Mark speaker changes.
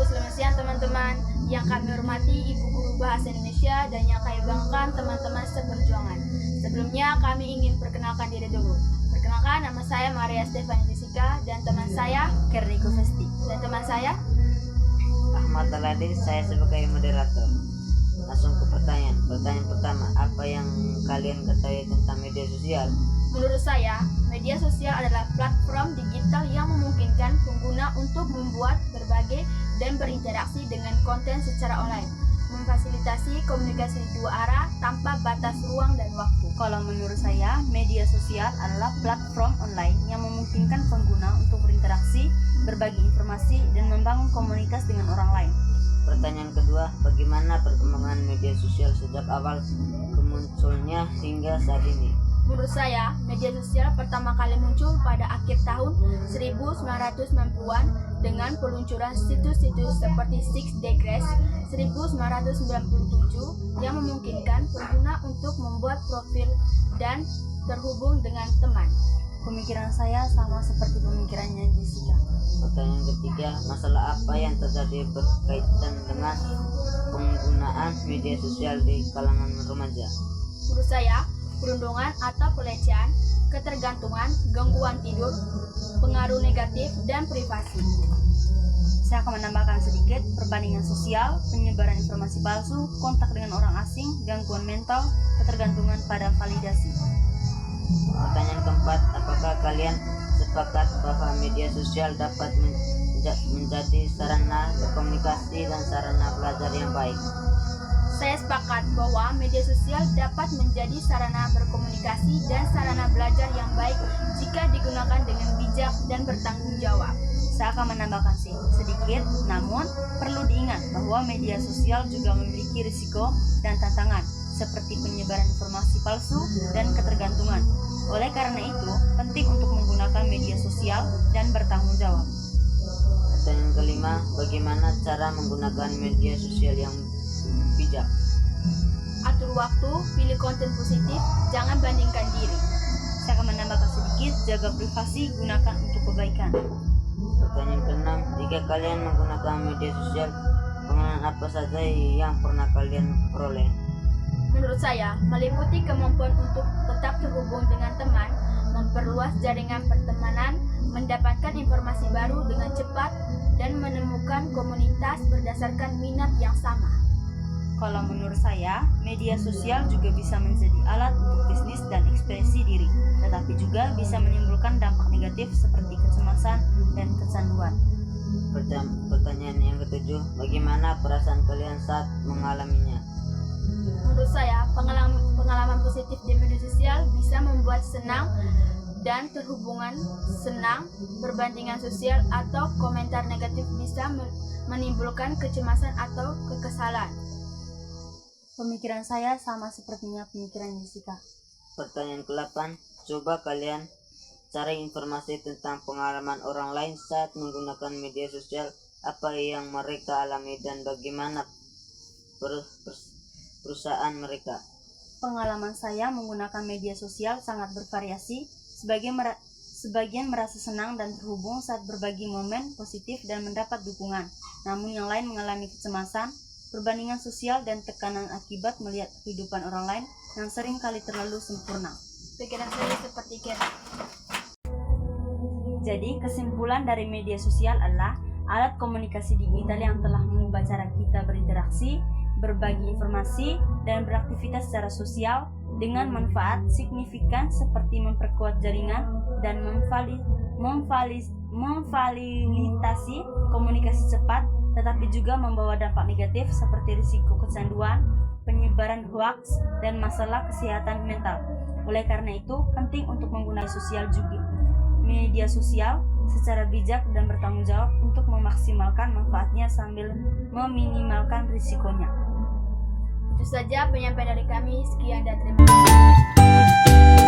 Speaker 1: Selamat siang teman-teman. Yang kami hormati Ibu Guru Bahasa Indonesia dan yang kami banggakan teman-teman seperjuangan. Sebelumnya kami ingin perkenalkan diri dulu. Perkenalkan, nama saya Maria Stefani Jessica dan teman saya
Speaker 2: Kerniko Festi.
Speaker 1: dan teman saya
Speaker 3: Ahmad Aladin, saya sebagai moderator. Langsung ke pertanyaan. Pertanyaan pertama, apa yang kalian ketahui tentang media sosial?
Speaker 1: Menurut saya, media sosial adalah platform digital yang memungkinkan pengguna untuk membuat, berbagi, dan berinteraksi dengan konten secara online, memfasilitasi komunikasi dua arah tanpa batas ruang dan waktu.
Speaker 2: Kalau menurut saya, media sosial adalah platform online yang memungkinkan pengguna untuk berinteraksi, berbagi informasi, dan membangun komunitas dengan orang lain.
Speaker 3: Pertanyaan kedua, bagaimana perkembangan media sosial sejak awal kemunculnya hingga saat ini?
Speaker 1: Menurut saya, media sosial pertama kali muncul pada akhir tahun 1990-an dengan peluncuran situs-situs seperti Six Degrees 1997 yang memungkinkan pengguna untuk membuat profil dan terhubung dengan teman.
Speaker 2: Pemikiran saya sama seperti pemikirannya Jessica.
Speaker 3: Pertanyaan ketiga, masalah apa yang terjadi berkaitan dengan penggunaan media sosial di kalangan remaja?
Speaker 1: Menurut saya, perundungan atau pelecehan, ketergantungan, gangguan tidur, pengaruh negatif, dan privasi.
Speaker 2: Saya akan menambahkan sedikit perbandingan sosial, penyebaran informasi palsu, kontak dengan orang asing, gangguan mental, ketergantungan pada validasi.
Speaker 3: Pertanyaan keempat, apakah kalian sepakat bahwa media sosial dapat menjadi sarana berkomunikasi dan sarana belajar yang baik?
Speaker 1: Saya sepakat bahwa media sosial dapat menjadi sarana berkomunikasi dan sarana belajar yang baik jika digunakan dengan bijak dan bertanggung jawab.
Speaker 2: Saya akan menambahkan sedikit, namun perlu diingat bahwa media sosial juga memiliki risiko dan tantangan seperti penyebaran informasi palsu dan ketergantungan. Oleh karena itu, penting untuk menggunakan media sosial dan bertanggung jawab.
Speaker 3: Pertanyaan kelima, bagaimana cara menggunakan media sosial yang bijak?
Speaker 1: Atur waktu, pilih konten positif, jangan bandingkan diri.
Speaker 2: Saya akan menambahkan sedikit, jaga privasi, gunakan untuk kebaikan.
Speaker 3: Pertanyaan keenam, jika kalian menggunakan media sosial, pengalaman apa saja yang pernah kalian peroleh?
Speaker 1: Menurut saya, meliputi kemampuan untuk tetap terhubung dengan teman, memperluas jaringan pertemanan, mendapatkan informasi baru dengan cepat, dan menemukan komunitas berdasarkan minat yang sama.
Speaker 2: Kalau menurut saya, media sosial juga bisa menjadi alat untuk bisnis dan ekspresi diri, tetapi juga bisa menimbulkan dampak negatif seperti kecemasan dan kecanduan.
Speaker 3: Pertanyaan yang ketujuh, bagaimana perasaan kalian saat mengalaminya?
Speaker 1: Menurut saya, pengalaman positif di media sosial bisa membuat senang dan terhubungan senang, perbandingan sosial atau komentar negatif bisa menimbulkan kecemasan atau kekesalan.
Speaker 2: Pemikiran saya sama sepertinya pemikiran Jessica.
Speaker 3: Pertanyaan ke-8, coba kalian cari informasi tentang pengalaman orang lain saat menggunakan media sosial, apa yang mereka alami dan bagaimana perusahaan mereka.
Speaker 2: Pengalaman saya menggunakan media sosial sangat bervariasi. Sebagian merasa senang dan terhubung saat berbagi momen positif dan mendapat dukungan. Namun yang lain mengalami kecemasan, perbandingan sosial, dan tekanan akibat melihat kehidupan orang lain yang sering kali terlalu sempurna.
Speaker 1: Pikiran saya seperti Kera.
Speaker 2: Jadi kesimpulan dari media sosial adalah alat komunikasi digital yang telah mengubah cara kita berinteraksi, berbagi informasi, dan beraktivitas secara sosial dengan manfaat signifikan seperti memperkuat jaringan dan memfasilitasi komunikasi cepat, tetapi juga membawa dampak negatif seperti risiko kecanduan, penyebaran hoaks, dan masalah kesehatan mental. Oleh karena itu, penting untuk menggunakan media sosial secara bijak dan bertanggung jawab untuk memaksimalkan manfaatnya sambil meminimalkan risikonya.
Speaker 1: Itu saja penyampaian dari kami. Sekian dan terima kasih.